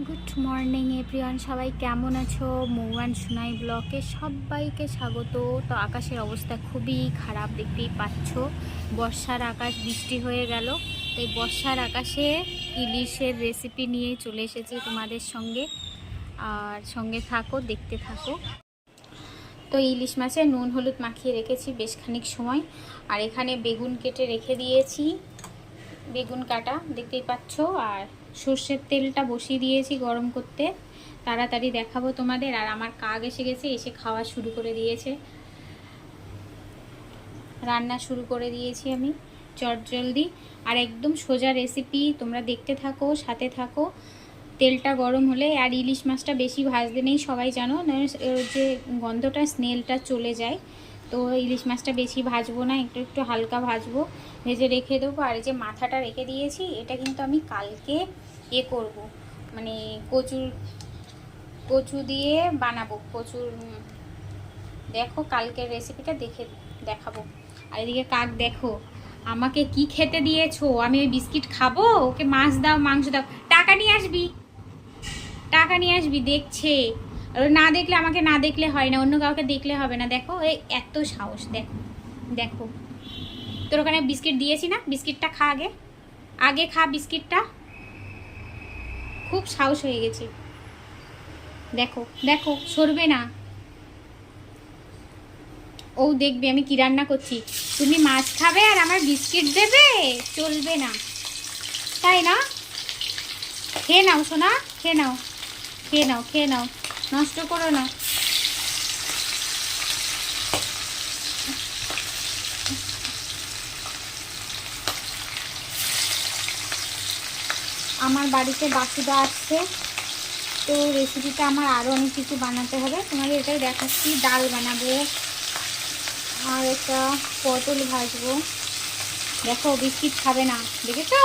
Good morning everyone, সবাই কেমন আছো? মৌয়ান সুনাই ব্লকে সবাইকে স্বাগত। তো আকাশের অবস্থা খুবই খারাপ, দেখতেই পাচ্ছ। বর্ষার আকাশ, বৃষ্টি হয়ে গেল। তো এই বর্ষার আকাশে ইলিশের রেসিপি নিয়ে চলে এসেছি তোমাদের সঙ্গে, আর সঙ্গে থাকো, দেখতে থাকো। তো ইলিশ মাছে নুন হলুদ মাখিয়ে রেখেছি বেশ খানিক সময়। আর এখানে বেগুন কেটে রেখে দিয়েছি, বেগুন কাটা দেখতেই পাচ্ছ। আর সর্ষের তেলটা বসিয়ে দিয়েছি গরম করতে, তাড়াতাড়ি দেখাবো তোমাদের। আর আমার কাক এসে গেছে, এসে খাওয়া শুরু করে দিয়েছে, রান্না শুরু করে দিয়েছি আমি চটজলদি। আর একদম সোজা রেসিপি, তোমরা দেখতে থাকো, সাথে থাকো। তেলটা গরম হলে, আর ইলিশ মাছটা বেশি ভাজতে নেই, সবাই জানো, যে গন্ধটা, স্মেলটা চলে যায়। তো ইলিশ মাছটা বেশি ভাজবো না, একটু একটু হালকা ভাজবো, ভেজে রেখে দেবো। আর যে মাথাটা রেখে দিয়েছি, এটা কিন্তু আমি কালকে করব, মানে কচু দিয়ে বানাবো। কচুর, দেখো কালকের রেসিপিটা দেখাবো। আর এদিকে কাক দেখো আমাকে কি খেতে দিয়েছো। আমি ওই বিস্কিট খাবো? ওকে মাছ দাও, মাংস দাও, টাকা নিয়ে আসবি, টাকা নিয়ে আসবি। দেখছে, না দেখলে, আমাকে না দেখলে হয় না, অন্য কাউকে দেখলে হবে না। দেখো এই এত সাহস, দেখো দেখো। তোর ওখানে বিস্কিট দিয়েছি না, বিস্কিটটা খা, আগে আগে খা বিস্কিটটা। খুব সাহস হয়ে গেছে, দেখো দেখো, সরবে না। ও দেখবে আমি কি রান্না করছি। তুমি মাছ খাবে আর আমার বিস্কিট দেবে? চলবে না, তাই না? খেয়ে নাও সোনা, খেয়ে নাও, খেয়ে নাও, খেয়ে নাও, নষ্ট করো না। আমার বাড়িতে বাসুদা আসছে, তো রেসিপিটা আমার আরও অনেক কিছু বানাতে হবে। তোমাদের এটাই দেখাচ্ছি, ডাল বানাবো আর একটা পটল ভাজবো। দেখো বিস্কিট খাবে না, দেখেছো?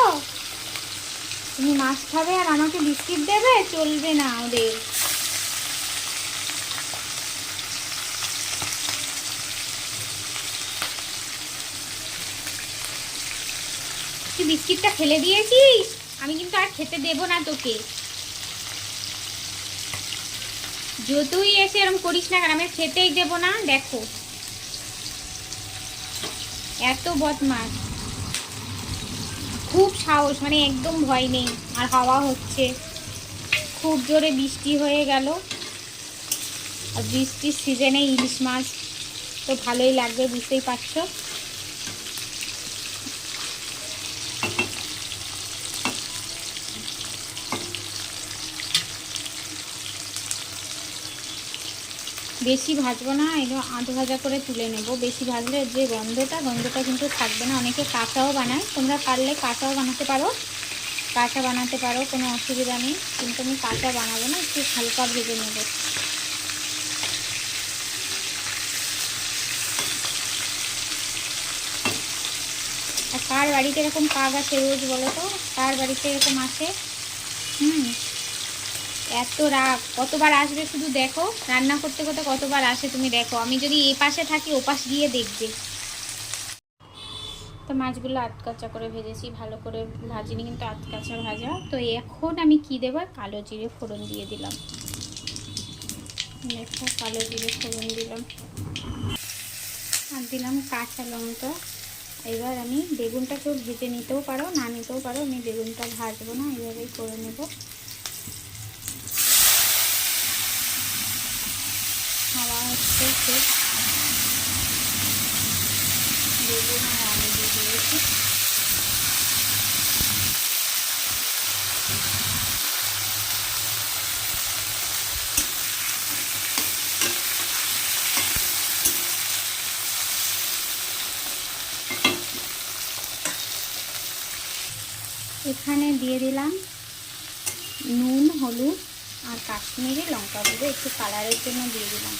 তুমি মাছ খাবে আর আমাকে বিস্কিট দেবে? চলবে না ওদের। তুই বিস্কিটটা ফেলে দিয়েছিস, আমি কিন্তু আর খেতে দেবো না তোকে। যতই এসে এরকম করিস না কেন, আমি খেতেই দেবো না। দেখো এত বদমাস, খুব সাহস, মানে একদম ভয় নেই। আর হাওয়া হচ্ছে, খুব জোরে বৃষ্টি হয়ে গেল। আর বৃষ্টির সিজনে ইলিশ মাছ তো ভালোই লাগবে, বুঝতেই পারছো। বেশি ভাজবো না, এগুলো আধ ভাজা করে তুলে নেব। বেশি ভাজলে যে গন্ধটা কিন্তু থাকবে না। অনেকে কাঁচাও বানায়, তোমরা পারলে কাঁচাও বানাতে পারো, কাঁচা বানাতে পারো, কোনো অসুবিধা নেই। কিন্তু আমি কাঁচা বানাবো না, একটু হালকা ভেজে নেব। আর কার বাড়িতে এরকম কাক আসে রোজ বলো তো? কার বাড়িতে এরকম আসে? এত রাগ, কতবার আসবে শুধু দেখো। রান্না করতে করতে কতবার আসে তুমি দেখো। আমি যদি এ পাশে থাকি, ও পাশ গিয়ে দেখবে। তো মাছগুলো আধকাচা করে ভেজেছি, ভালো করে ভাজিনি, কিন্তু আধকাচা ভাজা। তো এখন আমি কি দেবো? কালো জিরে ফোড়ন দিয়ে দিলাম। দেখো কালো জিরে ফোড়ন দিলাম, আর দিলাম কাঁচা লঙ্কা। এবার আমি বেগুনটাকেও ভেজে নিতেও পারো, না নিতেও পারো, আমি বেগুনটা ভাজবো না, এইভাবেই করে নেব। হাওয়া হচ্ছে খুব, বেগুন আর আলু দিয়ে দিয়েছি। এখানে দিয়ে দিলাম নুন হলুদ আর কাশ্মীরি লঙ্কা গুঁড়ো, একটু কালারের জন্য দিয়ে দিলাম।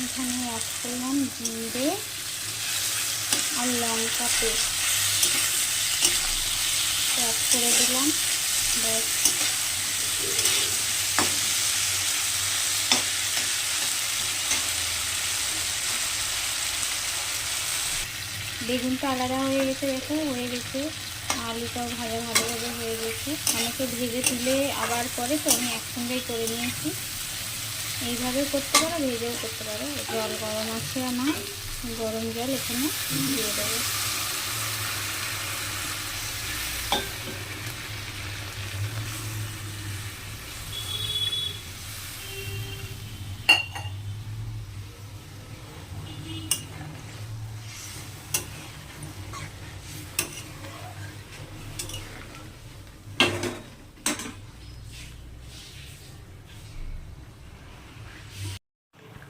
এখানে অ্যাড করলাম জিরে আর লঙ্কা পেস্ট, অ্যাড করে দিলাম। ব্যাস, বেগুনটা আলাদা হয়ে গেছে, দেখো হয়ে গেছে। আলুটাও ভালোভাবে হয়ে গেছে। অনেকে ভেজে তুলে আবার করে, তো আমি একসঙ্গেই করে নিয়েছি। এইভাবেও করতে পারো, ভেজেও করতে পারো। জল গরম আছে আমার, গরম জল এখানে দিয়ে দেবো।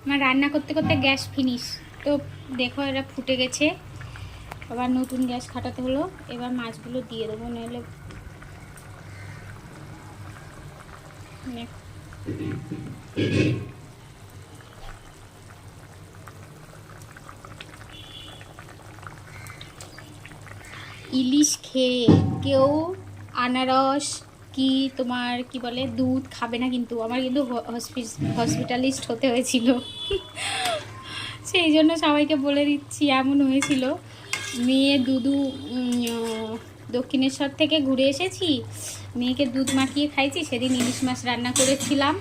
আমার রান্না করতে করতে গ্যাস ফিনিশ, তো দেখো এটা ফুটে গেছে। আবার নতুন গ্যাস খাটাতে হলো। এবার মাছগুলো দিয়ে দেবো, নাহলে ইলিশ খেয়ে কেউ আনারস কি তোমার কি বলে দুধ খাবে না, কিন্তু আমার কিন্তু হসপিটালিস্ট হতে হয়েছিল। সেই জন্য সবাইকে বলে দিচ্ছি, এমন হয়েছিল। মেয়ে দুধু দক্ষিণেশ্বর থেকে ঘুরে এসেছি, মেয়েকে দুধ মাখিয়ে খাইছি। সেদিন ইলিশ মাছ রান্না করেছিলাম।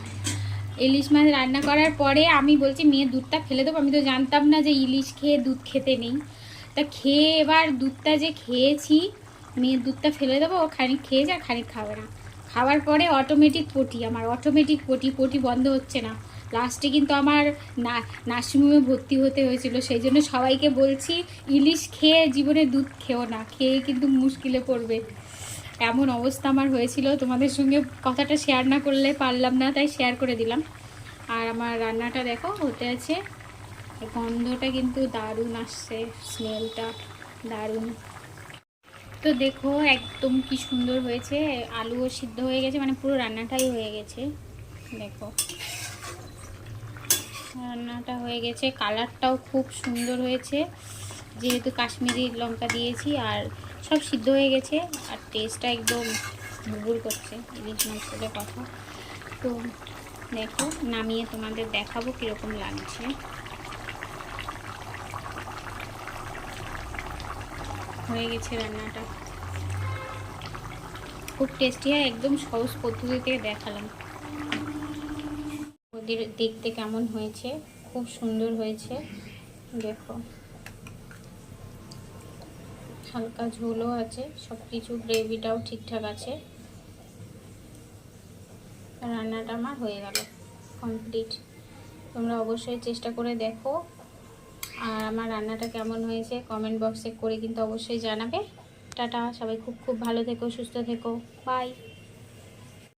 ইলিশ মাছ রান্না করার পরে আমি বলছি মেয়ে দুধটা ফেলে দেবো, আমি তো জানতাম না যে ইলিশ খেয়ে দুধ খেতে নেই। তা খেয়ে এবার দুধটা যে খেয়েছি, মেয়ের দুধটা ফেলে দেবো, ও খানিক খেয়েছে আর খানিক খাবে না। খাওয়ার পরে অটোমেটিক পটি, আমার অটোমেটিক পটি বন্ধ হচ্ছে না। লাস্টে কিন্তু আমার নার্সিংহোমে ভর্তি হতে হয়েছিল। সেই জন্য সবাইকে বলছি ইলিশ খেয়ে জীবনে দুধ খেও না, খেয়ে কিন্তু মুশকিলে পড়বে। এমন অবস্থা আমার হয়েছিল, তোমাদের সঙ্গে কথাটা শেয়ার না করলে পারলাম না, তাই শেয়ার করে দিলাম। আর আমার রান্নাটা দেখো হতে আছে, গন্ধটা কিন্তু দারুণ আসছে, স্মেলটা দারুণ। তো দেখো একদম কি সুন্দর হয়েছে, আলুও সিদ্ধ হয়ে গেছে, মানে পুরো রান্নাটাই হয়ে গেছে। দেখো রান্নাটা হয়ে গেছে, কালারটাও খুব সুন্দর হয়েছে, যেহেতু কাশ্মীরি লঙ্কা দিয়েছি। আর সব সিদ্ধ হয়ে গেছে, আর টেস্টটা একদম ভুল করছে, ইলিশ মাছ বলে কথা। তো দেখো নামিয়ে তোমাদের দেখাবো কীরকম লাগছে। হয়ে গেছে রান্নাটা, খুব টেস্টি হয়, একদম সহজ পদ্ধতিতে দেখালাম। ওদের দেখতে কেমন হয়েছে, খুব সুন্দর হয়েছে। দেখো হালকা ঝোলও আছে, সব কিছু গ্রেভিটাও ঠিকঠাক আছে। রান্নাটা আমার হয়ে গেল কমপ্লিট। তোমরা অবশ্যই চেষ্টা করে দেখো, আর আমার রান্নাটা কেমন হয়েছে কমেন্ট বক্সে করে কিন্তু অবশ্যই জানাবে। টাটা, সবাই খুব খুব ভালো থেকো, সুস্থ থেকো, বাই।